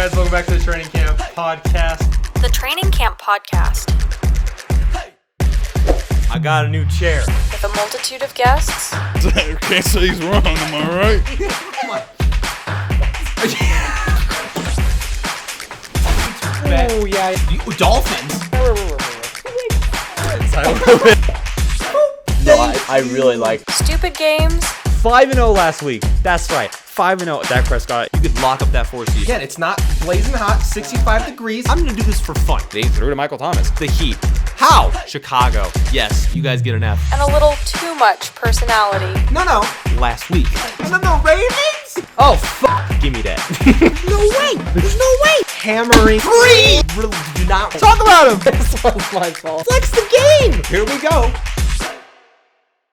guys? Welcome back to the Training Camp Podcast. The Training Camp Podcast. I got a new chair. With a multitude of guests. Can't say he's wrong, am I right? Oh, yeah. Dolphins. No, I really like. Stupid games. 5-0 last week. That's right. 5-0. Dak Prescott. You could lock up that 4 seed. Again, it's not blazing hot, 65 degrees. I'm going to do this for fun. They threw to Michael Thomas. The Heat. How? Chicago. Yes, you guys get an F. And a little too much personality. No. Last week. No, Ravens? Oh, fuck. Give me that. No way. There's no way. Hammering. 3. Really, do not talk about him. This one's my fault. Flex the game. Here we go.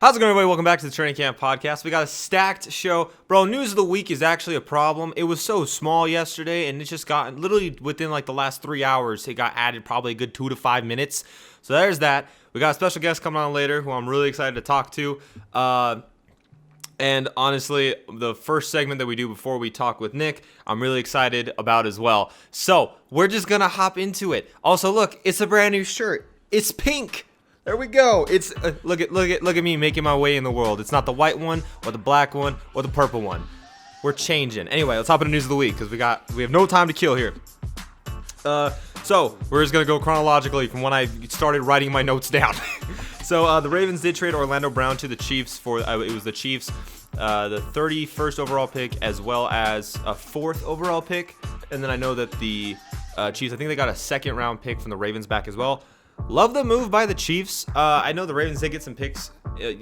How's it going, everybody? Welcome back to the Training Camp Podcast. We got a stacked show. Bro, news of the week is actually a problem. It was so small yesterday, and it just got, literally within like the last 3 hours, it got added probably a good 2 to 5 minutes. So there's that. We got a special guest coming on later who I'm really excited to talk to. And honestly, the first segment that we do before we talk with Nick, I'm really excited about as well. So we're just going to hop into it. Also, look, it's a brand new shirt. It's pink. There we go. It's look at me making my way in the world. It's not the white one or the black one or the purple one. We're changing. Anyway, let's hop into news of the week because we have no time to kill here. So we're just gonna go chronologically from when I started writing my notes down. So the Ravens did trade Orlando Brown to the Chiefs for it was the Chiefs, the 31st overall pick as well as a 4th overall pick, and then I know that the Chiefs, I think they got a 2nd round pick from the Ravens back as well. Love the move by the Chiefs. I know the Ravens did get some picks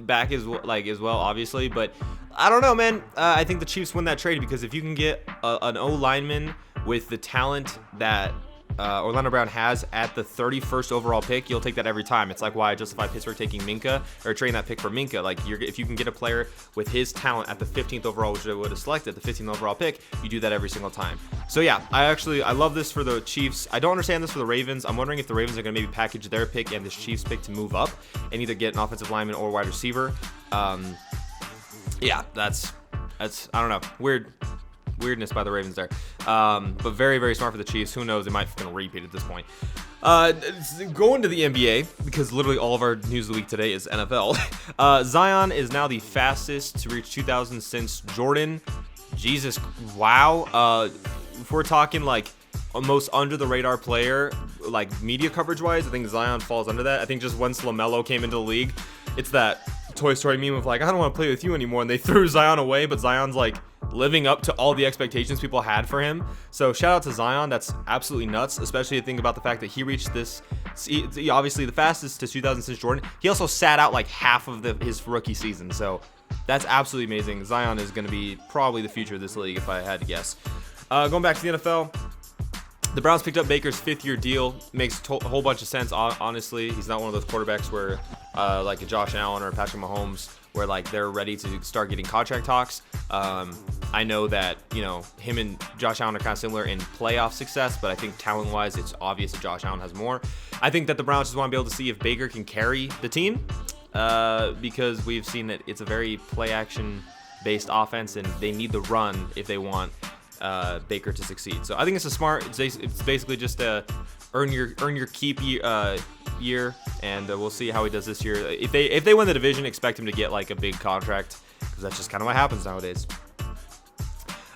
back as well, obviously, but I don't know, man. I think the Chiefs win that trade because if you can get an O lineman with the talent that Orlando Brown has at the 31st overall pick, you'll take that every time. It's like why I justify Pittsburgh taking Minka or trading that pick for Minka. Like if you can get a player with his talent at the 15th overall, which I would have selected, the 15th overall pick, you do that every single time. So yeah, I love this for the Chiefs. I don't understand this for the Ravens. I'm wondering if the Ravens are going to maybe package their pick and this Chiefs pick to move up and either get an offensive lineman or wide receiver. Yeah, that's I don't know, weirdness by the Ravens there, but very, very smart for the Chiefs. Who knows, they might fucking repeat at this point. Going to the NBA, because literally all of our news of the week today is NFL. Zion is now the fastest to reach 2,000 since Jordan. Jesus, wow. If we're talking like a most under the radar player, like media coverage wise, I think Zion falls under that. I think just once LaMelo came into the league, it's that Toy Story meme of like, I don't want to play with you anymore, and they threw Zion away, but Zion's like living up to all the expectations people had for him. So shout out to Zion. That's absolutely nuts, especially to think about the fact that he reached this, obviously the fastest to 2,000 since Jordan. He also sat out like half of his rookie season, so that's absolutely amazing. Zion is going to be probably the future of this league if I had to guess. Going back to the NFL, the Browns picked up Baker's 5th-year deal. Makes a whole bunch of sense, honestly. He's not one of those quarterbacks where like a Josh Allen or Patrick Mahomes where like they're ready to start getting contract talks. I know that, you know, him and Josh Allen are kind of similar in playoff success, but I think talent-wise, it's obvious that Josh Allen has more. I think that the Browns just want to be able to see if Baker can carry the team because we've seen that it's a very play-action-based offense, and they need the run if they want Baker to succeed. So I think it's basically just a earn your keep year, and we'll see how he does this year. If they win the division, expect him to get like a big contract because that's just kind of what happens nowadays.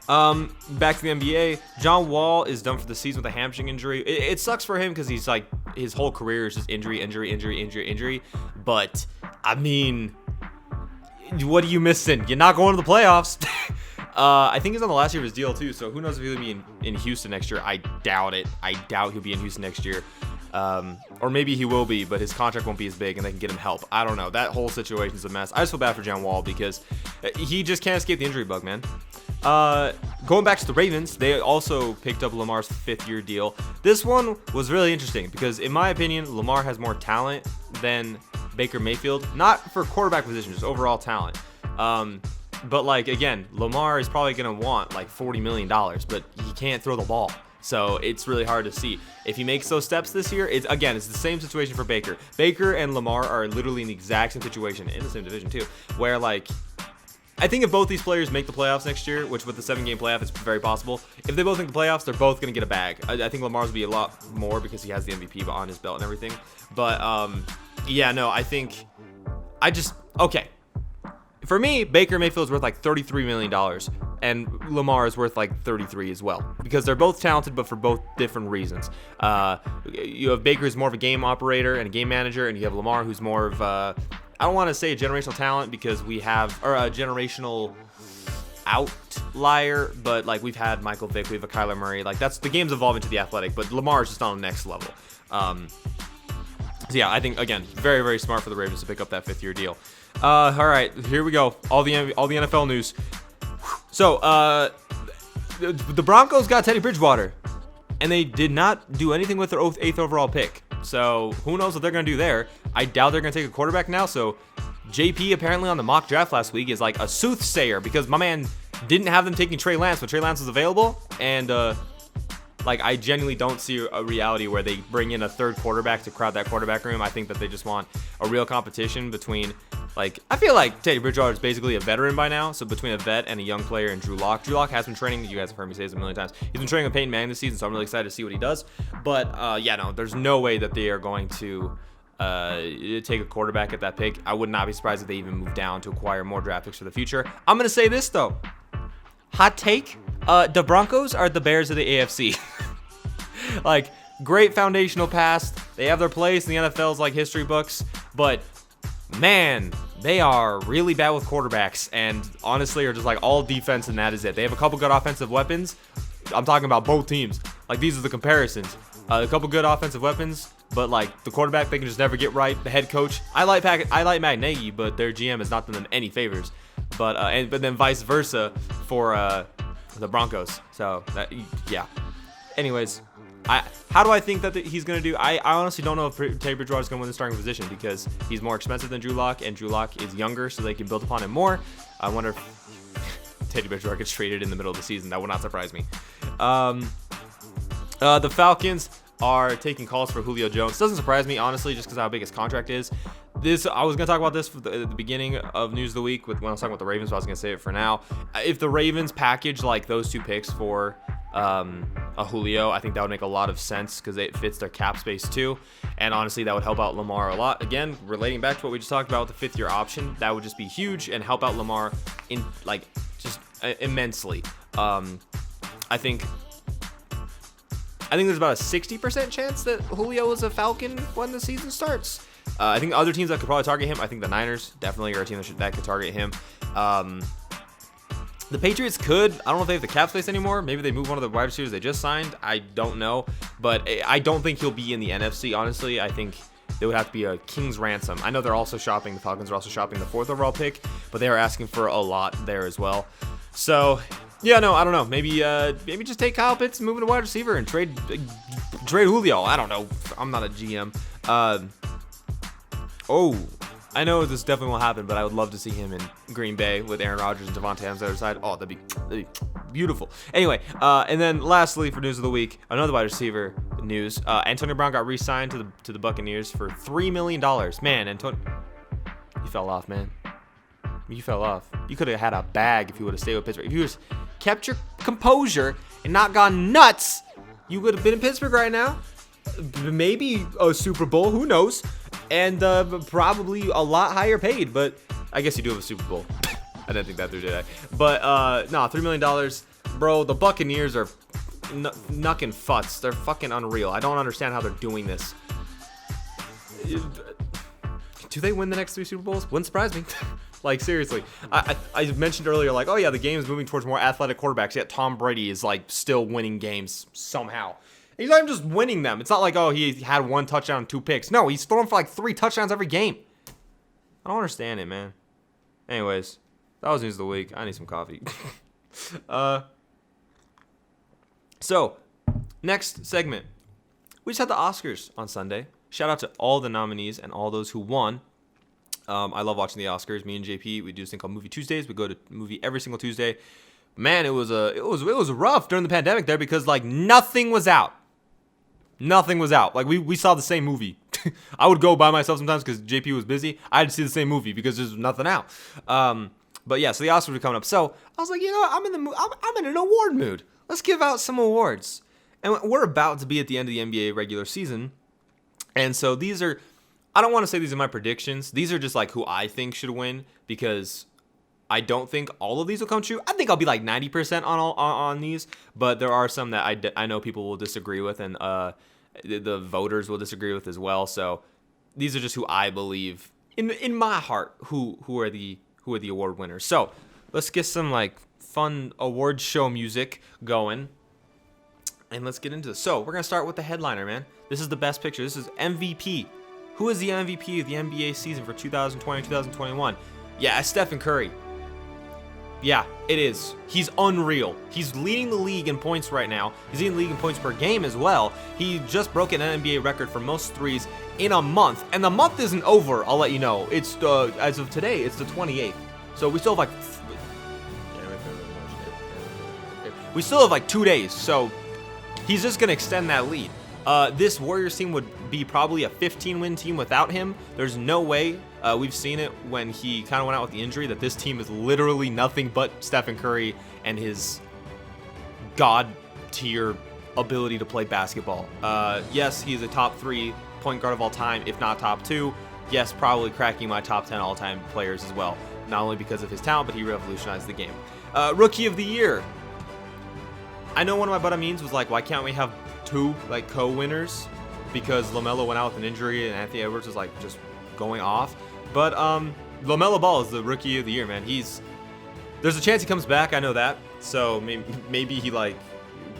Back to the NBA, John Wall is done for the season with a hamstring injury. It sucks for him because he's like his whole career is just injury. But I mean, what are you missing? You're not going to the playoffs. I think he's on the last year of his deal too, so who knows if he'll be in Houston next year. I doubt it. I doubt he'll be in Houston next year. Or maybe he will be, but his contract won't be as big and they can get him help. I don't know. That whole situation is a mess. I just feel bad for John Wall because he just can't escape the injury bug, man. Going back to the Ravens, they also picked up Lamar's 5th-year deal. This one was really interesting because, in my opinion, Lamar has more talent than Baker Mayfield. Not for quarterback position, just overall talent. But, like, again, Lamar is probably going to want, like, $40 million, but he can't throw the ball. So it's really hard to see. If he makes those steps this year, it's the same situation for Baker. Baker and Lamar are literally in the exact same situation, in the same division, too, where, like, I think if both these players make the playoffs next year, which with the 7-game playoff, it's very possible. If they both make the playoffs, they're both going to get a bag. I think Lamar's will be a lot more because he has the MVP on his belt and everything. But, yeah, no, I think okay. For me, Baker Mayfield's worth like $33 million, and Lamar is worth like 33 as well, because they're both talented, but for both different reasons. You have Baker who's more of a game operator and a game manager, and you have Lamar who's more of I don't want to say a generational talent because we have, or a generational outlier, but like we've had Michael Vick, we have a Kyler Murray. Like that's the game's evolving to the athletic, but Lamar is just on the next level. So yeah, I think again, very very smart for the Ravens to pick up that 5th-year deal. All right, here we go. All the NFL news. So the Broncos got Teddy Bridgewater, and they did not do anything with their 8th overall pick. So who knows what they're gonna do there? I doubt they're gonna take a quarterback now. So JP apparently on the mock draft last week is like a soothsayer because my man didn't have them taking Trey Lance, but Trey Lance was available, and like I genuinely don't see a reality where they bring in a 3rd quarterback to crowd that quarterback room. I think that they just want a real competition between, like, I feel like Teddy Bridgewater is basically a veteran by now. So between a vet and a young player and Drew Lock. Drew Lock has been training. You guys have heard me say this a million times. He's been training with Peyton Manning this season, so I'm really excited to see what he does. But yeah, no, there's no way that they are going to take a quarterback at that pick. I would not be surprised if they even move down to acquire more draft picks for the future. I'm going to say this, though. Hot take. The Broncos are the Bears of the AFC. Like, great foundational past. They have their place in the NFL's like history books, but man, they are really bad with quarterbacks, and honestly are just like all defense, and that is it. They have a couple good offensive weapons. I'm talking about both teams. Like, these are the comparisons. A couple good offensive weapons, but like the quarterback, they can just never get right. The head coach, I like Matt Nagy, but their GM has not done them any favors. But then vice versa for the Broncos. So yeah. Anyways. How do I think that he's going to do? I honestly don't know if Teddy Bridgewater is going to win the starting position because he's more expensive than Drew Lock, and Drew Lock is younger, so they can build upon him more. I wonder if Teddy Bridgewater gets traded in the middle of the season. That would not surprise me. The Falcons are taking calls for Julio Jones. Doesn't surprise me, honestly, just because how big his contract is. I was going to talk about this at the beginning of News of the Week when I was talking about the Ravens, but I was going to save it for now. If the Ravens package like those 2 picks for a Julio, I think that would make a lot of sense because it fits their cap space too, and honestly that would help out Lamar a lot. Again, relating back to what we just talked about with the 5th-year option, that would just be huge and help out Lamar in like just immensely. I think there's about a 60% chance that Julio is a Falcon when the season starts. I think other teams that could probably target him, I think the Niners definitely are a team that could target him. The Patriots could. I don't know if they have the cap space anymore. Maybe they move one of the wide receivers they just signed. I don't know. But I don't think he'll be in the NFC, honestly. I think there would have to be a king's ransom. I know the Falcons are also shopping the 4th overall pick, but they are asking for a lot there as well. So, yeah, no, I don't know. Maybe just take Kyle Pitts and move him to wide receiver and trade Julio. I don't know. I'm not a GM. I know this definitely won't happen, but I would love to see him in Green Bay with Aaron Rodgers and Devontae Adams on the other side. Oh, that'd be beautiful. Anyway, and then lastly for News of the Week, another wide receiver news. Antonio Brown got re-signed to the Buccaneers for $3 million. Man, Antonio, you fell off, man. You fell off. You could have had a bag if you would have stayed with Pittsburgh. If you just kept your composure and not gone nuts, you would have been in Pittsburgh right now. Maybe a Super Bowl, who knows? And probably a lot higher paid, but I guess you do have a Super Bowl. I didn't think that through, did I? But no, $3 million, bro. The Buccaneers are knucking futs. They're fucking unreal. I don't understand how they're doing this. Do they win the next 3 Super Bowls? Wouldn't surprise me. Like, seriously. I mentioned earlier, like, oh yeah, the game is moving towards more athletic quarterbacks, yet Tom Brady is like still winning games somehow. He's not even just winning them. It's not like, oh, he had 1 touchdown and 2 picks. No, he's throwing for like 3 touchdowns every game. I don't understand it, man. Anyways, that was News of the Week. I need some coffee. So, next segment. We just had the Oscars on Sunday. Shout out to all the nominees and all those who won. I love watching the Oscars. Me and JP, we do this thing called Movie Tuesdays. We go to movie every single Tuesday. Man, it was rough during the pandemic there because like nothing was out. Nothing was out. Like we saw the same movie. I would go by myself sometimes because JP was busy. I had to see the same movie because there's nothing out. But yeah, so the Oscars were coming up. So I was like, you know what? I'm in the mood. I'm in an award mood. Let's give out some awards. And we're about to be at the end of the NBA regular season. And so these are, I don't want to say these are my predictions. These are just like who I think should win, because I don't think all of these will come true. I think I'll be like 90% on these, but there are some that I know people will disagree with, and the voters will disagree with as well. So these are just who I believe in my heart who are the award winners. So let's get some like fun award show music going, and let's get into this. So we're gonna start with the headliner, man. This is the best picture. This is MVP. Who is the MVP of the NBA season for 2020-2021? Yeah, it's Stephen Curry. Yeah, it is. He's unreal. He's leading the league in points right now. He's leading the league in points per game as well. He just broke an NBA record for most threes in a month. And the month isn't over, I'll let you know. It's as of today, it's the 28th. So we still have like 2 days. So he's just going to extend that lead. This Warriors team would be probably a 15-win team without him. There's no way. We've seen it when he kind of went out with the injury that this team is literally nothing but Stephen Curry and his god-tier ability to play basketball. Yes, he's a top 3 point guard of all time, if not top 2. Yes, probably cracking my top 10 all-time players as well. Not only because of his talent, but he revolutionized the game. Rookie of the Year. I know one of my buddy means was like, why can't we have 2 like co-winners? Because LaMelo went out with an injury and Anthony Edwards was like just going off. But LaMelo Ball is the Rookie of the Year, man. There's a chance he comes back, I know that. So maybe he like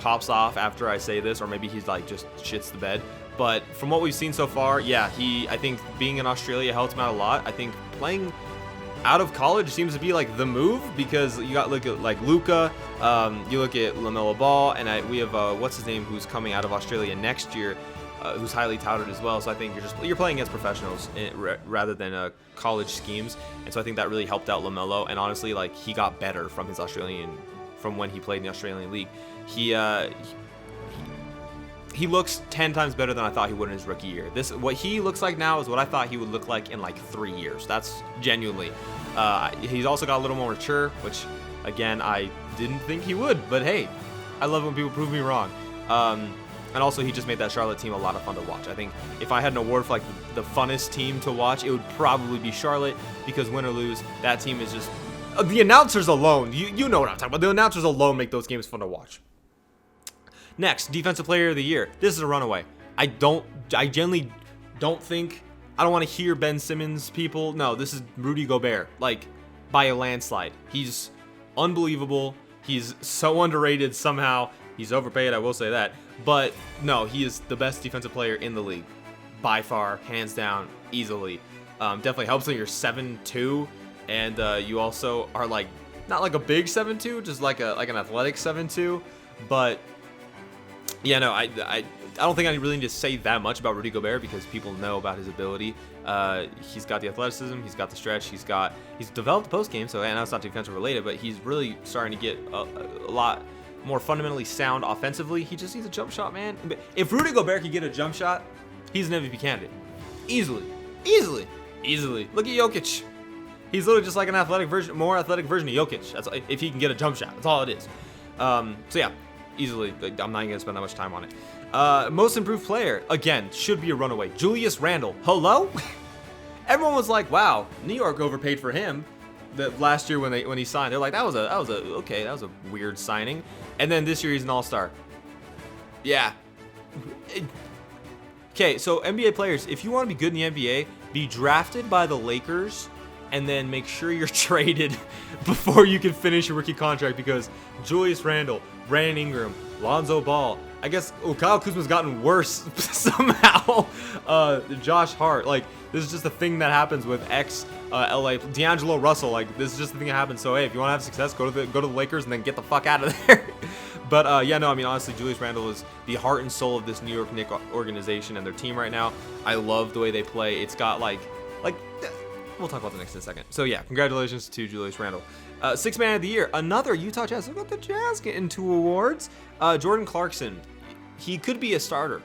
pops off after I say this, or maybe he's like just shits the bed. But from what we've seen so far, yeah, I think being in Australia helped him out a lot. I think playing out of college seems to be like the move, because you got look at like Luka, you look at LaMelo Ball, and we have what's his name, who's coming out of Australia next year, who's highly touted as well. So I think you're playing against professionals rather than college schemes, and so I think that really helped out LaMelo. And honestly, like he got better from when he played in the Australian League. He looks 10 times better than I thought he would in his rookie year. What he looks like now is what I thought he would look like in like 3 years. That's genuinely. He's also got a little more mature, which again, I didn't think he would, but hey, I love when people prove me wrong. And also he just made that Charlotte team a lot of fun to watch. I think if I had an award for like the funnest team to watch, it would probably be Charlotte, because win or lose, that team is just, the announcers alone, you know what I'm talking about. The announcers alone make those games fun to watch. Next, Defensive Player of the Year. This is a runaway. I genuinely don't think, I don't want to hear Ben Simmons people. No, this is Rudy Gobert, like by a landslide. He's unbelievable. He's so underrated somehow. He's overpaid, I will say that. But no, he is the best defensive player in the league. By far, hands down, easily. Definitely helps when you're 7'2", and you also are like, not like a big 7'2", just like an athletic 7'2", but yeah, no, I don't think I really need to say that much about Rudy Gobert, because people know about his ability. He's got the athleticism, he's got the stretch, he's developed post game. So I know it's not defensive related, but he's really starting to get a lot more fundamentally sound offensively. He just needs a jump shot, man. If Rudy Gobert could get a jump shot, he's an MVP candidate, easily. Look at Jokic. He's literally just like an more athletic version of Jokic. That's if he can get a jump shot. That's all it is. So yeah. Easily. I'm not even going to spend that much time on it. Most improved player, again, should be a runaway. Julius Randle. Hello? Everyone was like, wow, New York overpaid for him. That last year when he signed, they're like, that was a weird signing. And then this year he's an all-star. Yeah. Okay, so NBA players, if you want to be good in the NBA, be drafted by the Lakers, and then make sure you're traded before you can finish your rookie contract, because Julius Randle, Brandon Ingram, Lonzo Ball, I guess Kyle Kuzma's gotten worse somehow. Josh Hart, like this is just a thing that happens with LA. D'Angelo Russell, like this is just the thing that happens. So hey, if you want to have success, go to the Lakers and then get the fuck out of there. But yeah, no, I mean honestly, Julius Randle is the heart and soul of this New York Knicks organization and their team right now. I love the way they play. It's got like we'll talk about the Knicks in a second. So yeah, congratulations to Julius Randle. Sixth Man of the Year, another Utah Jazz. Look at the Jazz getting 2 awards. Jordan Clarkson, he could be a starter.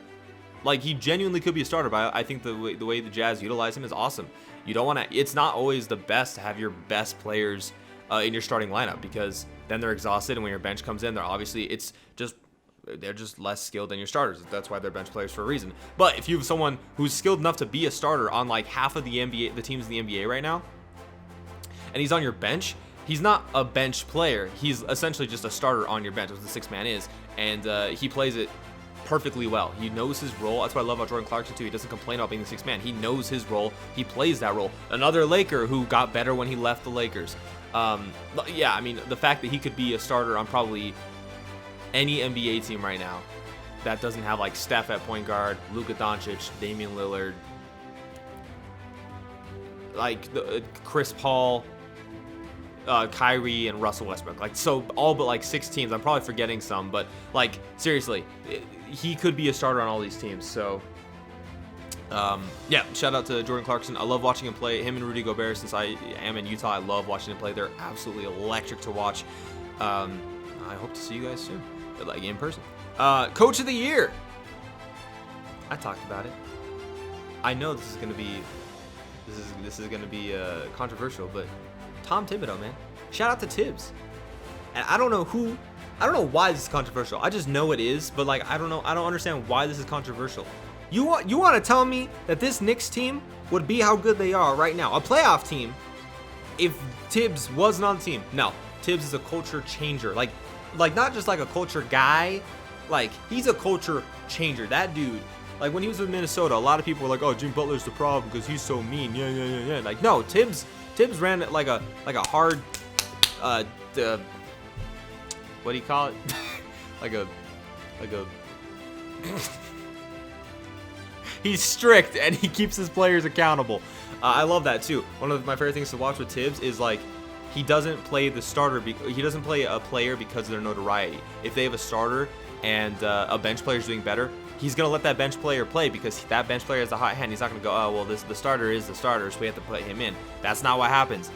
Like he genuinely could be a starter, but I think the way the Jazz utilize him is awesome. You don't want to. It's not always the best to have your best players in your starting lineup, because then they're exhausted, and when your bench comes in, they're just less skilled than your starters. That's why they're bench players for a reason. But if you have someone who's skilled enough to be a starter on like half of the teams in the NBA right now, and he's on your bench, he's not a bench player. He's essentially just a starter on your bench, as the sixth man is, and he plays it perfectly well. He knows his role. That's what I love about Jordan Clarkson too. He doesn't complain about being the sixth man. He knows his role. He plays that role. Another Laker who got better when he left the Lakers. Yeah, I mean, the fact that he could be a starter on probably any NBA team right now that doesn't have like Steph at point guard, Luka Doncic, Damian Lillard, like Chris Paul, Kyrie, and Russell Westbrook. Like, so all but like 6 teams. I'm probably forgetting some, but like seriously, he could be a starter on all these teams. So yeah, shout out to Jordan Clarkson. I love watching him play. Him and Rudy Gobert, since I am in Utah, I love watching them play. They're absolutely electric to watch. I hope to see you guys soon, like in person. Coach of the year. I talked about it. I know this is gonna be controversial, but Tom Thibodeau, man. Shout out to Tibbs. And I don't know why this is controversial. I just know it is, but like I don't understand why this is controversial. You want to tell me that this Knicks team would be how good they are right now, a playoff team, if Tibbs wasn't on the team? No, Tibbs is a culture changer. Like not just like a culture guy, like he's a culture changer. That dude, like when he was with Minnesota, a lot of people were like, "Oh, Jimmy Butler's the problem because he's so mean." Yeah. Like no, Tibbs ran it like a hard, what do you call it? like a. He's strict and he keeps his players accountable. I love that too. One of my favorite things to watch with Tibbs is like he doesn't play the starter. He doesn't play a player because of their notoriety. If they have a starter and a bench player is doing better, he's gonna let that bench player play because that bench player has a hot hand. He's not gonna go, oh well, the starter is the starter, so we have to put him in. That's not what happens.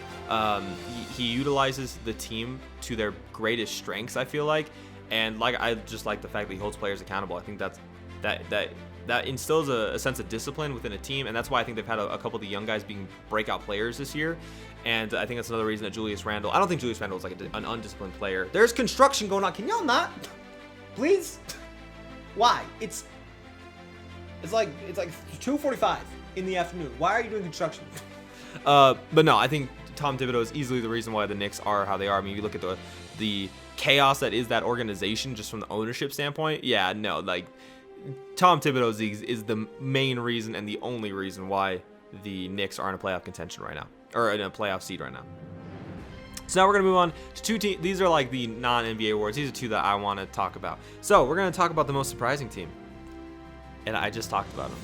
He utilizes the team to their greatest strengths, I feel like, and like I just like the fact that he holds players accountable. I think that instills a sense of discipline within a team, and that's why I think they've had a couple of the young guys being breakout players this year. And I think that's another reason that Julius Randle. I don't think Julius Randle is like an undisciplined player. There's construction going on. Can y'all not? Please? Why? It's like 2:45 in the afternoon. Why are you doing construction? But no, I think Tom Thibodeau is easily the reason why the Knicks are how they are. I mean, you look at the chaos that is that organization just from the ownership standpoint. Yeah, no, like Tom Thibodeau is the main reason and the only reason why the Knicks are in a playoff contention right now, or in a playoff seed right now. So now we're going to move on to 2 teams. These are like the non-NBA awards. These are 2 that I want to talk about. So we're going to talk about the most surprising team. And I just talked about them.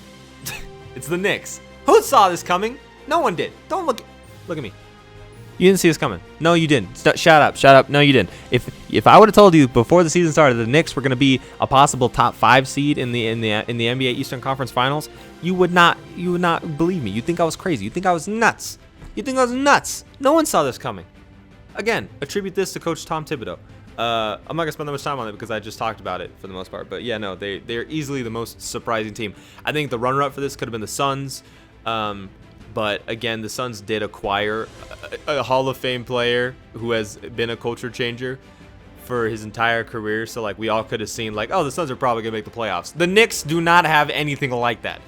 It's the Knicks. Who saw this coming? No one did. Don't look at me. You didn't see this coming. No, you didn't. Shut up. No, you didn't. If I would have told you before the season started the Knicks were going to be a possible top 5 seed in the NBA Eastern Conference Finals, you would not believe me. You'd think I was crazy. You'd think I was nuts. No one saw this coming. Again, attribute this to Coach Tom Thibodeau. I'm not gonna spend that much time on it because I just talked about it for the most part. But yeah, no, they're easily the most surprising team. I think the runner-up for this could have been the Suns. But again, the Suns did acquire a Hall of Fame player who has been a culture changer for his entire career. So like we all could have seen like, oh, the Suns are probably gonna make the playoffs. The Knicks do not have anything like that.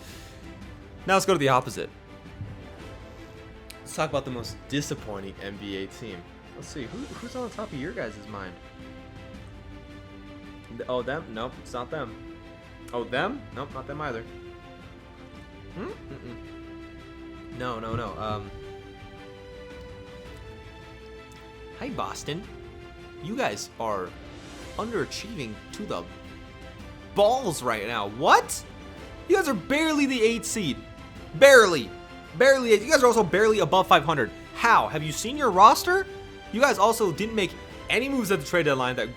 Now let's go to the opposite. Let's talk about the most disappointing NBA team. Let's see, who's on the top of your guys' mind? Oh, them? Nope, it's not them. Oh, them? Nope, not them either. No. Hi, Boston. You guys are underachieving to the balls right now. What? You guys are barely the 8th seed. Barely. You guys are also barely above 500. How? Have you seen your roster? You guys also didn't make any moves at the trade deadline that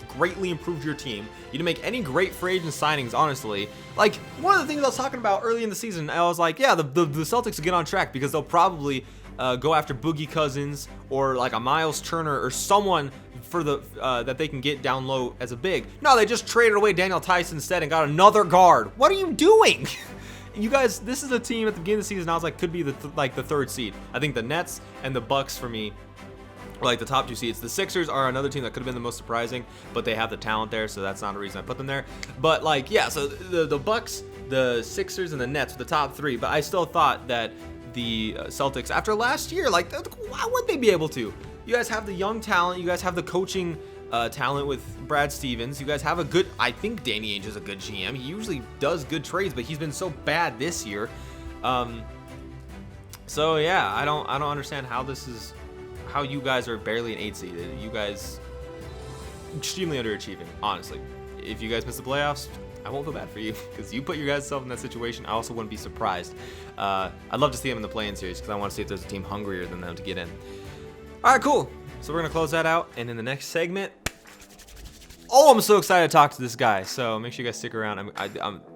greatly improved your team. You didn't make any great free agent signings, honestly. Like, one of the things I was talking about early in the season, I was like, yeah, the Celtics will get on track because they'll probably go after Boogie Cousins or like a Miles Turner or someone for the that they can get down low as a big. No, they just traded away Daniel Tice instead and got another guard. What are you doing? You guys, this is a team at the beginning of the season I was like could be the 3rd seed. I think the Nets and the Bucks for me like the top 2 seeds. The Sixers are another team that could have been the most surprising, but they have the talent there, so that's not a reason I put them there. But like, yeah, so the Bucks, the Sixers, and the Nets were the top 3. But I still thought that the Celtics, after last year, like, why would they be able to? You guys have the young talent. You guys have the coaching talent with Brad Stevens. You guys have a good. I think Danny Ainge is a good GM. He usually does good trades, but he's been so bad this year. So yeah, I don't understand how you guys are barely an 8 seed. You guys extremely underachieving, honestly. If you guys miss the playoffs, I won't feel bad for you because you put your guys self in that situation. I also wouldn't be surprised. I'd love to see them in the play-in series because I want to see if there's a team hungrier than them to get in. All right, cool. So we're gonna close that out, and in the next segment, I'm so excited to talk to this guy. So make sure you guys stick around.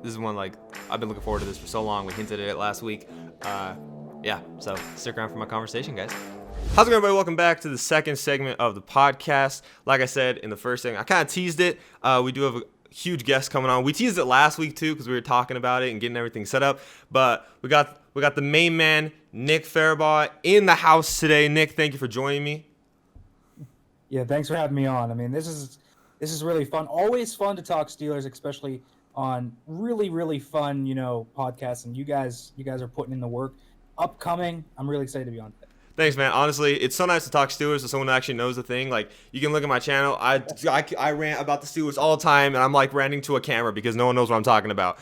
This is one like I've been looking forward to this for so long. We hinted at it last week. Yeah. So stick around for my conversation, guys. How's it going, everybody? Welcome back to the second segment of the podcast. Like I said in the first segment, I kind of teased it. We do have a huge guest coming on. We teased it last week too because we were talking about it and getting everything set up. But we got the main man, Nick Farabaugh, in the house today. Nick, thank you for joining me. Yeah, thanks for having me on. I mean, this is really fun. Always fun to talk Steelers, especially on really fun, podcasts. And you guys are putting in the work. Upcoming, I'm really excited to be on today. Thanks, man. Honestly, it's so nice to talk Steelers to someone who actually knows the thing. Like, you can look at my channel. I rant about the Steelers all the time, and I'm like ranting to a camera because no one knows what I'm talking about.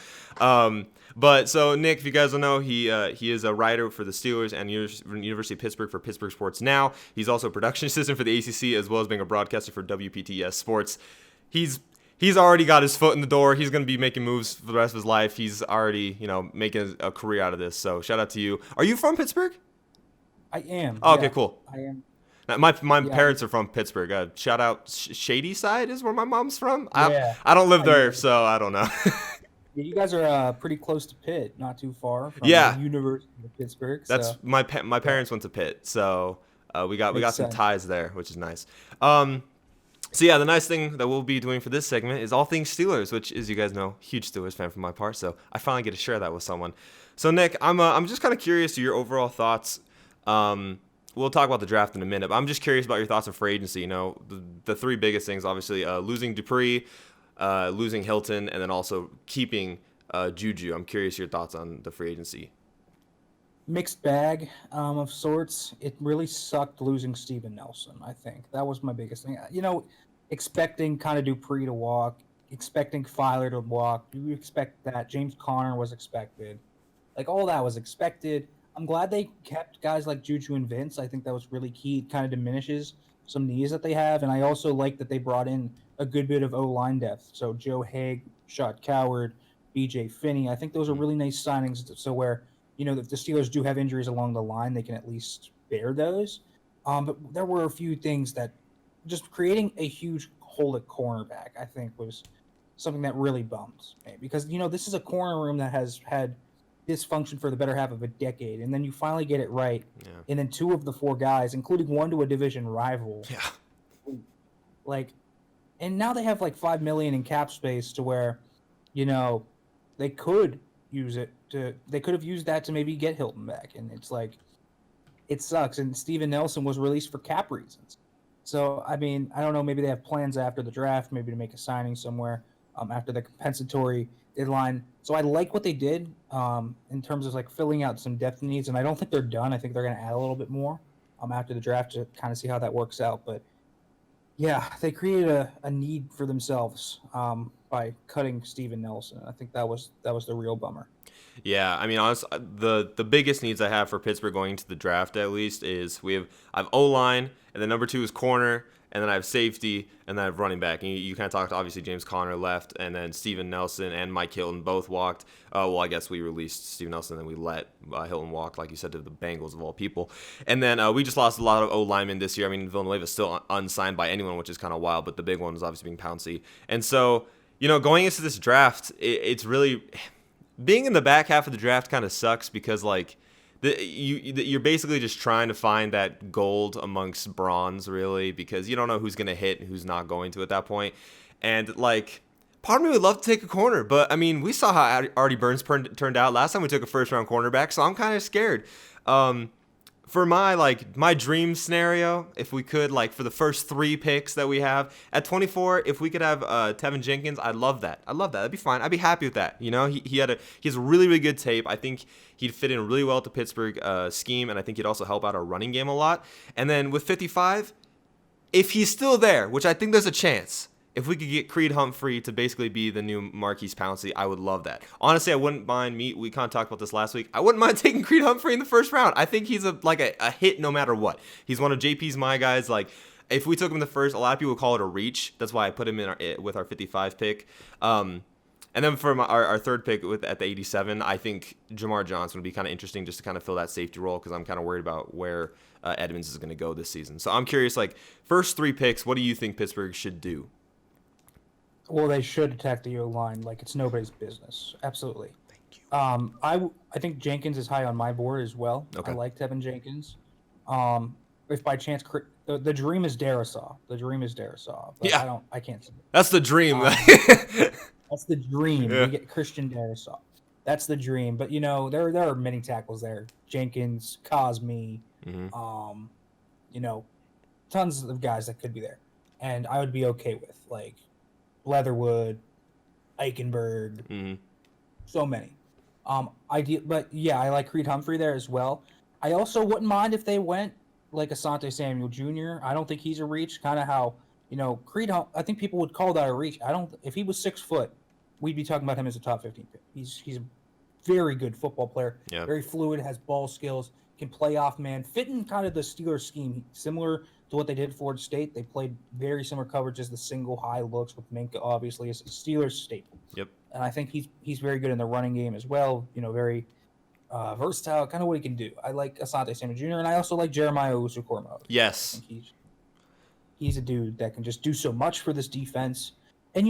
But so Nick, if you guys don't know, he is a writer for the Steelers and University of Pittsburgh for Pittsburgh Sports Now. He's also a production assistant for the ACC as well as being a broadcaster for WPTS Sports. He's already got his foot in the door. He's going to be making moves for the rest of his life. He's already, making a career out of this. So shout out to you. Are you from Pittsburgh? I am. Oh, okay, cool. I am. Now, my parents are from Pittsburgh. Shout out Shady Side is where my mom's from. Yeah. I don't live there, so I don't know. Yeah, you guys are pretty close to Pitt, not too far from Yeah. the University of Pittsburgh. That's so. my parents went to Pitt, so we got some sense. ties there, which is nice. So yeah, the nice thing that we'll be doing for this segment is all things Steelers, which, as you guys know, huge Steelers fan from my part. So I finally get to share that with someone. So Nick, I'm just kind of curious to your overall thoughts. We'll talk about the draft in a minute, but I'm just curious about your thoughts on free agency. The 3 biggest things, obviously, losing Dupree, losing Hilton, and then also keeping Juju. I'm curious your thoughts on the free agency. Mixed bag of sorts. It really sucked losing Steven Nelson, I think. That was my biggest thing. Expecting kind of Dupree to walk, expecting Filer to walk. You expect that. James Conner was expected. Like, all that was expected. I'm glad they kept guys like Juju and Vince. I think that was really key. It kind of diminishes some needs that they have. And I also like that they brought in a good bit of O-line depth. So Joe Haig, Shot Coward, BJ Finney. I think those are really nice signings. So where, if the Steelers do have injuries along the line, they can at least bear those. But there were a few things that just creating a huge hole at cornerback, I think, was something that really bummed me. Because, this is a corner room that has had dysfunction for the better half of a decade, and then you finally get it right. Yeah. And then 2 of the 4 guys, including one to a division rival. Yeah. And now they have like $5 million in cap space to where, they could use it they could have used that to maybe get Hilton back. And it's like, it sucks. And Steven Nelson was released for cap reasons. So, I mean, I don't know, maybe they have plans after the draft, maybe to make a signing somewhere after the compensatory deadline. So I like what they did in terms of like filling out some depth needs. And I don't think they're done. I think they're going to add a little bit more after the draft to kind of see how that works out. But yeah, they created a need for themselves by cutting Steven Nelson. I think that was the real bummer. Yeah, I mean, honestly, the biggest needs I have for Pittsburgh going into the draft, at least, is I have O-line, and then number 2 is corner, and then I have safety, and then I have running back. And you kind of talked, obviously, James Conner left, and then Steven Nelson and Mike Hilton both walked. Well, I guess we released Steven Nelson, and then we let Hilton walk, like you said, to the Bengals of all people. And then we just lost a lot of O-linemen this year. I mean, Villanueva is still unsigned by anyone, which is kind of wild, but the big one is obviously being Pouncey. And so, going into this draft, it's really... Being in the back half of the draft kind of sucks because, like, you're basically just trying to find that gold amongst bronze, really, because you don't know who's going to hit and who's not going to at that point. And, like, part of me would love to take a corner, but, I mean, we saw how Artie Burns turned out last time we took a first-round cornerback, so I'm kind of scared. For my dream scenario, if we could, like, for the first 3 picks that we have at 24, if we could have Tevin Jenkins, I'd love that. That'd be fine. I'd be happy with that. You know, he has a really, really good tape. I think he'd fit in really well with the Pittsburgh scheme, and I think he'd also help out our running game a lot. And then with 55, if he's still there, which I think there's a chance, if we could get Creed Humphrey to basically be the new Marquise Pouncey, I would love that. Honestly, I wouldn't mind. We kind of talked about this last week. I wouldn't mind taking Creed Humphrey in the first round. I think he's a hit no matter what. He's one of JP's my guys. Like, if we took him in the first, a lot of people would call it a reach. That's why I put him in with our 55 pick. And then for our third pick at the 87, I think Jamar Johnson would be kind of interesting just to kind of fill that safety role because I'm kind of worried about where Edmonds is going to go this season. So I'm curious, like, first 3 picks, what do you think Pittsburgh should do? Well, they should attack the O-line like it's nobody's business. Absolutely. Thank you. I think Jenkins is high on my board as well. Okay. I like Tevin Jenkins. If by chance the dream is Darisaw. The dream is Darisaw. But Yeah. I can't see it. That's the dream. That's the dream. Yeah. We get Christian Darisaw. That's the dream. But there are many tackles there. Jenkins, Cosme, tons of guys that could be there. And I would be okay with like Leatherwood, Eichenberg, so many. But yeah, I like Creed Humphrey there as well. I also wouldn't mind if they went like Asante Samuel Jr. I don't think he's a reach. Kind of how Creed. I think people would call that a reach. If he was 6 foot, we'd be talking about him as a top 15 pick. He's a very good football player. Yeah. Very fluid, has ball skills, can play off man, fit in kind of the Steelers scheme, similar to what they did at Florida State. They played very similar coverages, the single high looks with Minka, obviously, is a Steelers staple. Yep. And I think he's very good in the running game as well. Very versatile, kind of what he can do. I like Asante Samuel Jr. and I also like Jeremiah Owusu-Koramoah. Yes. I think he's a dude that can just do so much for this defense. And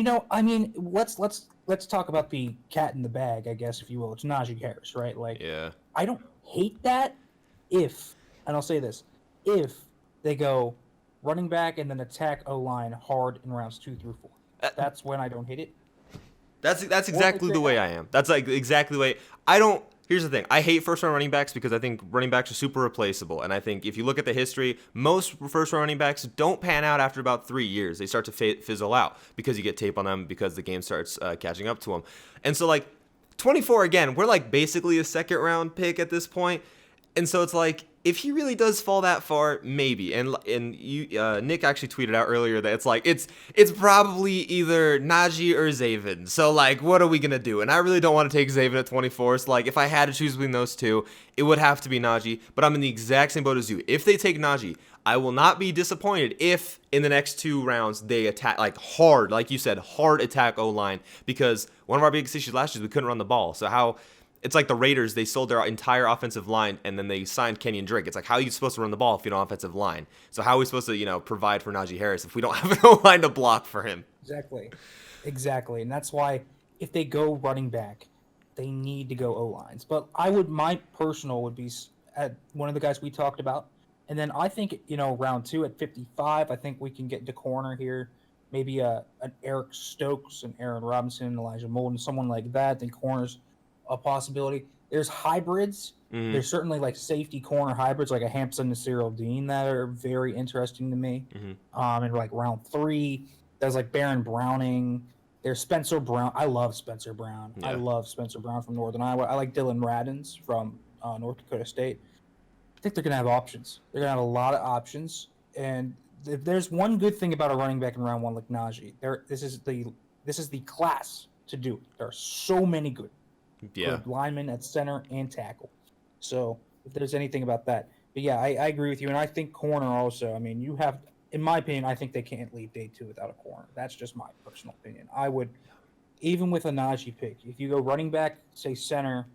let's talk about the cat in the bag, I guess, if you will. It's Najee Harris, right? Like, Yeah. I don't hate that and I'll say this, if they go running back and then attack O-line hard in rounds 2 through 4. That's when I don't hate it. That's exactly the way I am. That's like exactly the way I don't. Here's the thing. I hate first-round running backs because I think running backs are super replaceable. And I think if you look at the history, most first-round running backs don't pan out after about 3 years. They start to fizzle out because you get tape on them because the game starts catching up to them. And so, like, 24, again, we're like basically a second-round pick at this point. And so it's like, if he really does fall that far, maybe. And you, Nick actually tweeted out earlier that it's like it's probably either Najee or Zaven. So like, what are we gonna do? And I really don't want to take Zaven at 24. So like, if I had to choose between those two, it would have to be Najee. But I'm in the exact same boat as you. If they take Najee, I will not be disappointed if in the next 2 rounds they attack like hard, like you said, hard attack O-line. Because one of our biggest issues last year is we couldn't run the ball. So how? It's like the Raiders, they sold their entire offensive line, and then they signed Kenyon Drake. It's like, how are you supposed to run the ball if you don't have an offensive line? So how are we supposed to, provide for Najee Harris if we don't have an O-line to block for him? Exactly. And that's why if they go running back, they need to go O-lines. But my personal would be at one of the guys we talked about. And then I think, round 2 at 55, I think we can get into corner here. Maybe an Eric Stokes, and Aaron Robinson, Elijah Molden, someone like that. Then corners a possibility. There's hybrids. Mm-hmm. There's certainly like safety corner hybrids, like a Hampson to Cyril Dean, that are very interesting to me. Mm-hmm. In like round 3, there's like Baron Browning. There's Spencer Brown. I love Spencer Brown. Yeah. I love Spencer Brown from Northern Iowa. I like Dylan Radins from North Dakota State. I think they're gonna have options. They're gonna have a lot of options. And if there's one good thing about a running back in round 1 like Najee, this is the class to do it. There are so many good linemen at center and tackle. So if there's anything about that. But yeah, I agree with you. And I think corner also, I mean, you have, in my opinion, I think they can't leave day 2 without a corner. That's just my personal opinion. I would, even with a Najee pick, if you go running back, say center,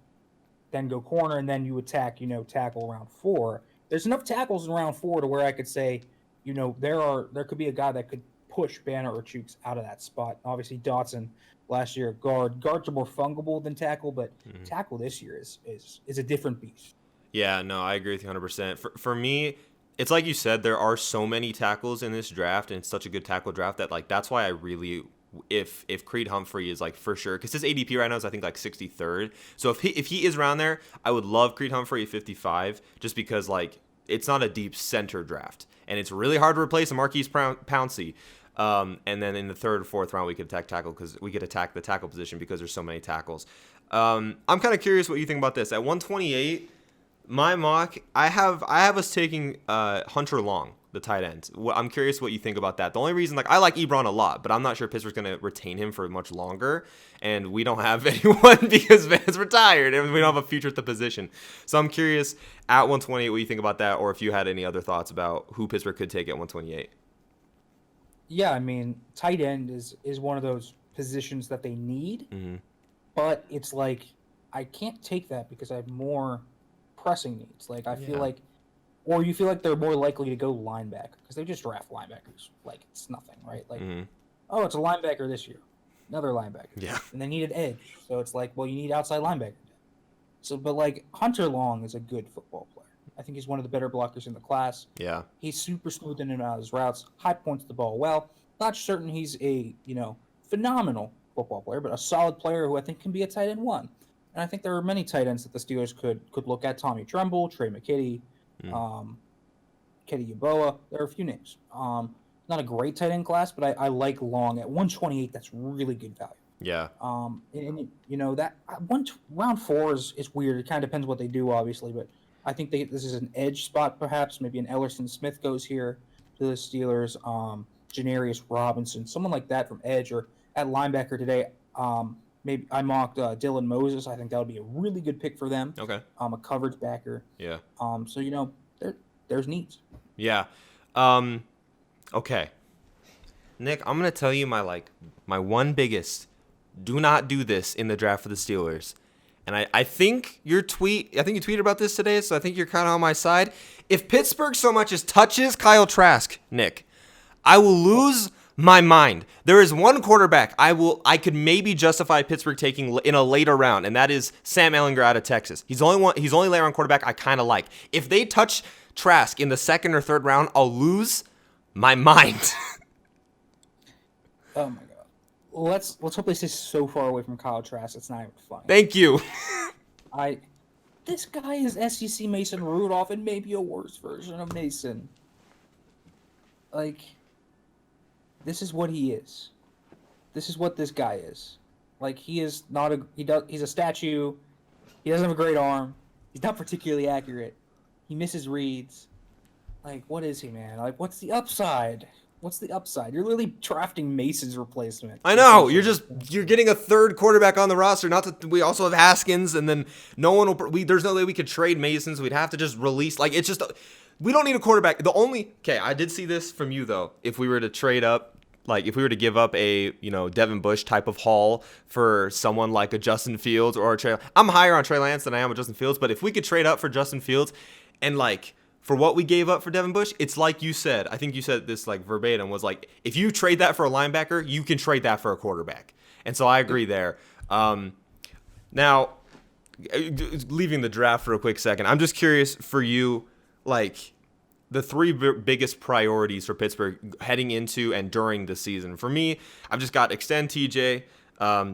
then go corner, and then you attack, tackle round 4. There's enough tackles in round 4 to where I could say, there could be a guy that could push Banner or Chooks out of that spot. Obviously, Dotson last year, guards are more fungible than tackle, but tackle this year is a different beast. Yeah, no, I agree with you 100%. For me, it's like you said, there are so many tackles in this draft, and it's such a good tackle draft that like that's why I really, if Creed Humphrey is like for sure, because his ADP right now is I think like 63rd. So if he is around there, I would love Creed Humphrey at 55, just because like a deep center draft, and it's really hard to replace a Marquise Pouncey. And then in the third or fourth round, we could attack the tackle position because there's so many tackles. I'm kind of curious what you think about this. At 128, my mock, I have us taking Hunter Long, the tight end. I'm curious what you think about that. The only reason, I like Ebron a lot, but I'm not sure Pittsburgh's going to retain him for much longer, and we don't have anyone because Van's retired, and we don't have a future at the position. So I'm curious, at 128, what you think about that, or if you had any other thoughts about who Pittsburgh could take at 128. Yeah, I mean, tight end is one of those positions that they need, but it's like I can't take that because I have more pressing needs. Like I feel like, or you feel like they're more likely to go linebacker because they just draft linebackers like it's nothing, right? Like, oh, it's a linebacker this year, another linebacker, and they need an edge, so it's like, well, you need outside linebacker. So, but like Hunter Long is a good football player. I think he's one of the better blockers in the class. Yeah. He's super smooth in and out of his routes, high points the ball well. Not certain he's a, phenomenal football player, but a solid player who I think can be a tight end one. And I think there are many tight ends that the Steelers could look at. Tommy Tremble, Trey McKitty, Kenny Yeboah. There are a few names. Not a great tight end class, but I like Long. At 128, that's really good value. Yeah. That round 4 is weird. It kind of depends what they do, obviously, but I think this is an edge spot, perhaps. Maybe an Ellerson Smith goes here to the Steelers. Janarius Robinson, someone like that from edge, or at linebacker today. Maybe I mocked Dylan Moses. I think that would be a really good pick for them. Okay. A coverage backer. Yeah. So there's needs. Yeah. Okay. Nick, I'm gonna tell you my one biggest. Do not do this in the draft for the Steelers. And I think you tweeted about this today, so I think you're kind of on my side. If Pittsburgh so much as touches Kyle Trask, Nick, I will lose my mind. There is one quarterback I could maybe justify Pittsburgh taking in a later round, and that is Sam Ehlinger out of Texas. He's the only later round quarterback I kind of like. If they touch Trask in the second or third round, I'll lose my mind. Oh my god. Let's hope they stay so far away from Kyle Trask. It's not even funny. Thank you. This guy is SEC Mason Rudolph and maybe a worse version of Mason. Like, this is what he is. This is what this guy is. Like, he's a statue. He doesn't have a great arm. He's not particularly accurate. He misses reads. Like, what is he, man? Like, what's the upside? What's the upside? You're literally drafting Mason's replacement. I know. You're getting a third quarterback on the roster. Not that we also have Haskins, and then no one will. There's no way we could trade Mason, so we'd have to just release. Like, it's just we don't need a quarterback. I did see this from you though. If we were to trade up, like if we were to give up a Devin Bush type of haul for someone like a Justin Fields or a Trey, I'm higher on Trey Lance than I am with Justin Fields. But if we could trade up for Justin Fields, and for what we gave up for Devin Bush, it's like you said. I think you said this verbatim was like, if you trade that for a linebacker, you can trade that for a quarterback. And so I agree there. Now, leaving the draft for a quick second, I'm just curious for you, the three biggest priorities for Pittsburgh heading into and during the season. For me, I've just got extend TJ,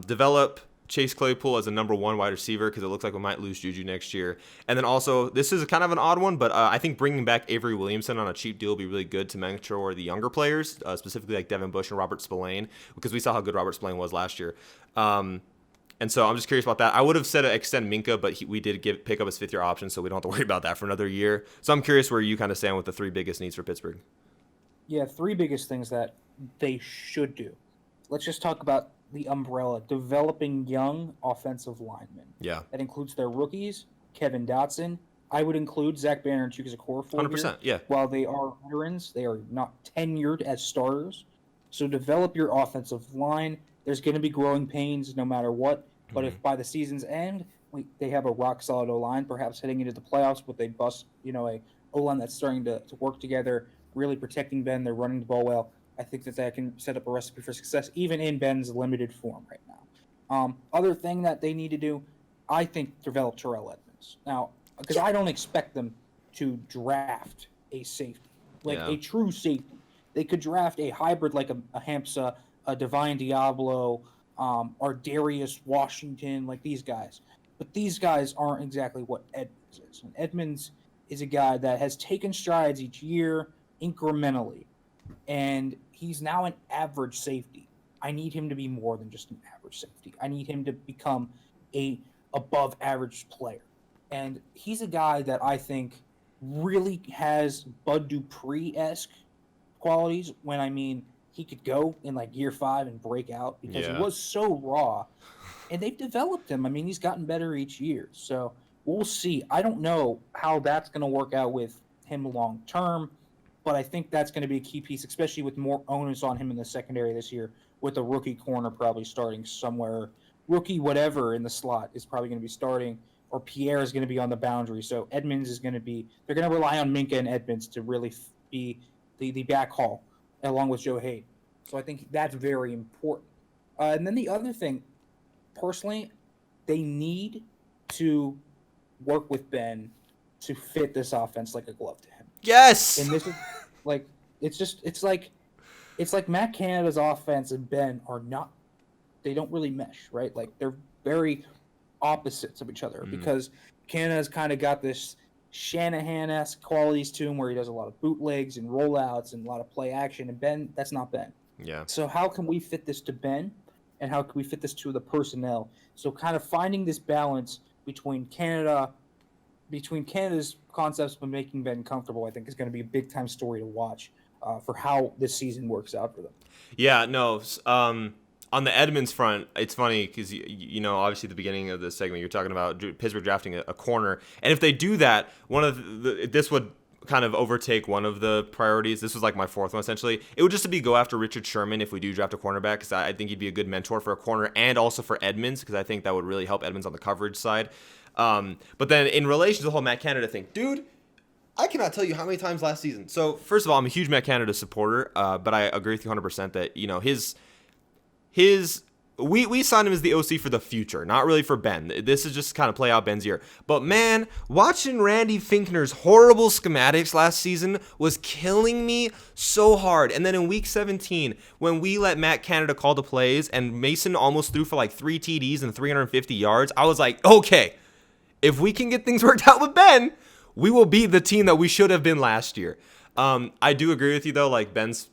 develop Chase Claypool as a number 1 wide receiver because it looks like we might lose Juju next year. And then also, this is kind of an odd one, but I think bringing back Avery Williamson on a cheap deal would be really good to mentor the younger players, specifically like Devin Bush and Robert Spillane, because we saw how good Robert Spillane was last year. And so I'm just curious about that. I would have said to extend Minka, but we did pick up his 5th-year option, so we don't have to worry about that for another year. So I'm curious where you kind of stand with the 3 biggest needs for Pittsburgh. Yeah, 3 biggest things that they should do. Let's just talk about the umbrella, developing young offensive linemen. Yeah. That includes their rookies, Kevin Dotson. I would include Zach Banner and Chukwueze Okorafor 100%, yeah. While they are veterans, they are not tenured as starters. So develop your offensive line. There's going to be growing pains no matter what. But if by the season's end, they have a rock-solid O-line, perhaps heading into the playoffs, but they bust, a O-line that's starting to work together, really protecting Ben, they're running the ball well, I think that can set up a recipe for success, even in Ben's limited form right now. Other thing that they need to do, I think, develop Terrell Edmonds. Now, because I don't expect them to draft a safety, a true safety. They could draft a hybrid like a Hampsa, a Divine Diablo, or Darius Washington, like these guys. But these guys aren't exactly what Edmonds is. And Edmonds is a guy that has taken strides each year incrementally, and he's now an average safety. I need him to be more than just an average safety. I need him to become a above average player. And he's a guy that I think really has Bud Dupree-esque qualities when I mean he could go in like year 5 and break out because he Yeah. was so raw. And they've developed him. I mean, he's gotten better each year. So we'll see. I don't know how that's going to work out with him long term, but I think that's going to be a key piece, especially with more onus on him in the secondary this year, with a rookie corner probably starting somewhere. Rookie whatever in the slot is probably going to be starting, or Pierre is going to be on the boundary. So Edmonds is going to be – they're going to rely on Minka and Edmonds to really be the back haul along with Joe Hayden. So I think that's very important. And then the other thing, personally, they need to work with Ben to fit this offense like a glove to him. Yes. And this is like it's like Matt Canada's offense and Ben are not, they don't really mesh, right? Like they're very opposites of each other because Canada's kind of got this Shanahan-esque qualities to him where he does a lot of bootlegs and rollouts and a lot of play action, and Ben, that's not Ben. Yeah. So how can we fit this to Ben, and how can we fit this to the personnel? So kind of finding this balance between Canada's concepts but making Ben comfortable, I think, is going to be a big-time story to watch for how this season works out for them. Yeah, no. On the Edmonds front, it's funny because, you know, obviously at the beginning of the segment, you're talking about Pittsburgh drafting a corner. And if they do that, this would kind of overtake one of the priorities. This was like my fourth one, essentially. It would just be go after Richard Sherman if we do draft a cornerback, because I think he'd be a good mentor for a corner and also for Edmonds, because I think that would really help Edmonds on the coverage side. But then in relation to the whole Matt Canada thing, dude, I cannot tell you how many times last season. So first of all, I'm a huge Matt Canada supporter, but I agree with you 100% that, you know, we signed him as the OC for the future, not really for Ben. This is just kind of play out Ben's year. But man, watching Randy Finkner's horrible schematics last season was killing me so hard. And then in week 17, when we let Matt Canada call the plays and Mason almost threw for like 3 TDs and 350 yards, I was like, okay, if we can get things worked out with Ben, we will be the team that we should have been last year. I do agree with you though, like Ben's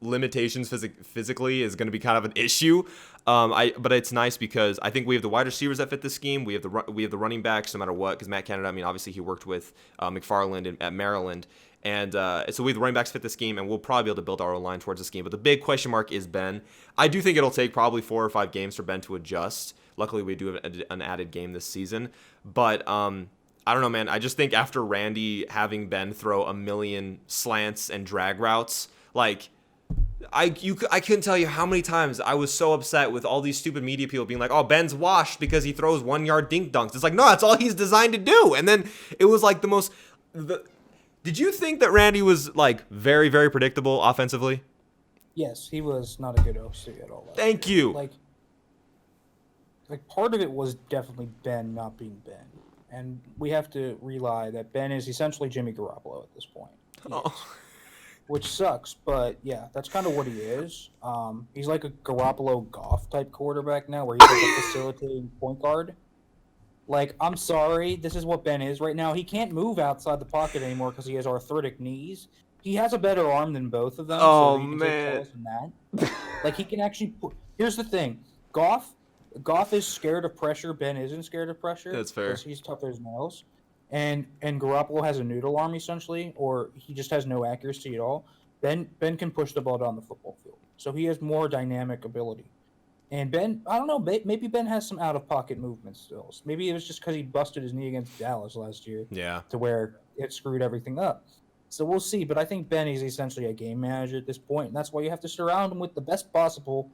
limitations physically is going to be kind of an issue. But it's nice because I think we have the wide receivers that fit the scheme. We have the running backs no matter what, because Matt Canada, I mean, obviously he worked with McFarland at Maryland. And so we have the running backs fit the scheme, and we'll probably be able to build our own line towards the scheme. But the big question mark is Ben. I do think it'll take probably 4 or 5 games for Ben to adjust. Luckily, we do have an added game this season. But I don't know, man. I just think after Randy having Ben throw a million slants and drag routes, like, I couldn't tell you how many times I was so upset with all these stupid media people being like, oh, Ben's washed because he throws 1-yard dink dunks. It's like, no, that's all he's designed to do. And then it was like did you think that Randy was like very, very predictable offensively? Yes, he was not a good OC at all. Thank you. Like part of it was definitely Ben not being Ben. And we have to rely that Ben is essentially Jimmy Garoppolo at this point. Which sucks, but yeah, that's kind of what he is. He's like a Garoppolo Goff type quarterback now, where he's like a facilitating point guard. Like, I'm sorry, this is what Ben is right now. He can't move outside the pocket anymore because he has arthritic knees. He has a better arm than both of them. Oh, so he can man. take from that. Like, he can actually here's the thing. Goff is scared of pressure. Ben isn't scared of pressure. That's fair. Because he's tough as nails. And Garoppolo has a noodle arm, essentially, or he just has no accuracy at all. Ben can push the ball down the football field. So he has more dynamic ability. And Ben, I don't know, maybe Ben has some out-of-pocket movement still. Maybe it was just because he busted his knee against Dallas last year. Yeah. To where it screwed everything up. So we'll see. But I think Ben is essentially a game manager at this point, and that's why you have to surround him with the best possible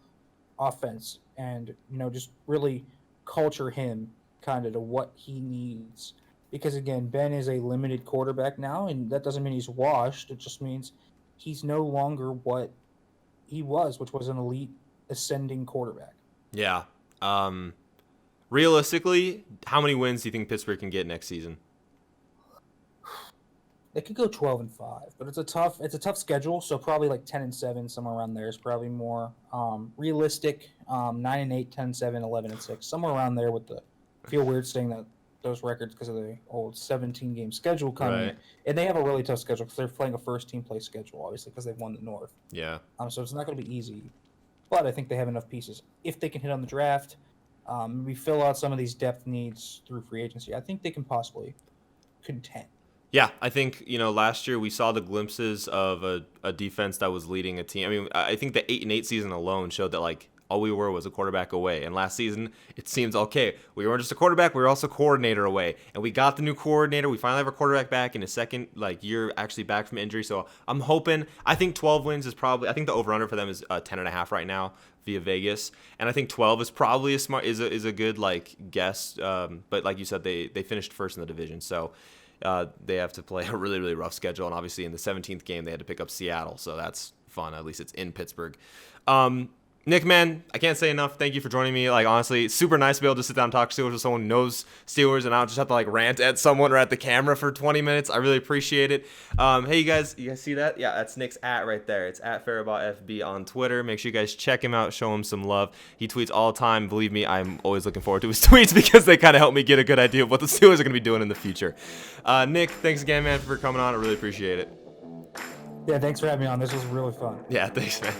offense and, you know, just really culture him kind of to what he needs. Because, again, Ben is a limited quarterback now, and that doesn't mean he's washed. It just means he's no longer what he was, which was an elite ascending quarterback. Yeah. Realistically, how many wins do you think Pittsburgh can get next season? They could go 12-5, but it's a tough schedule, so probably like 10-7, somewhere around there is probably more realistic. 9-8, 10-7, 11-6, somewhere around there. With the feel weird saying that those records because of the old 17-game schedule coming, Right. and they have a really tough schedule because they're playing a first-team play schedule, obviously, because they've won the North. Yeah. So it's not going to be easy, but I think they have enough pieces. If they can hit on the draft, maybe fill out some of these depth needs through free agency, I think they can possibly contend. Yeah, I think, last year we saw the glimpses of a defense that was leading a team. I mean, I think the 8-8 season alone showed that, like, all we were was a quarterback away. And last season, it seems, okay, we weren't just a quarterback, we were also coordinator away. And we got the new coordinator. We finally have our quarterback back in his second, year actually back from injury. So I'm hoping, I think 12 wins is probably, I think the over-under for them is 10.5 right now via Vegas. And I think 12 is probably is a good, guess. But like you said, they finished first in the division. So they have to play a really, really rough schedule. And obviously in the 17th game, they had to pick up Seattle. So that's fun. At least it's in Pittsburgh. Nick, man, I can't say enough. Thank you for joining me. Honestly, super nice to be able to sit down and talk Steelers with someone who knows Steelers, and I don't just have to rant at someone or at the camera for 20 minutes. I really appreciate it. Hey, you guys see that? Yeah, that's Nick's @ right there. It's @ Farabaugh FB on Twitter. Make sure you guys check him out, show him some love. He tweets all the time. Believe me, I'm always looking forward to his tweets because they kind of help me get a good idea of what the Steelers are going to be doing in the future. Nick, thanks again, man, for coming on. I really appreciate it. Yeah, thanks for having me on. This was really fun. Yeah, thanks, man.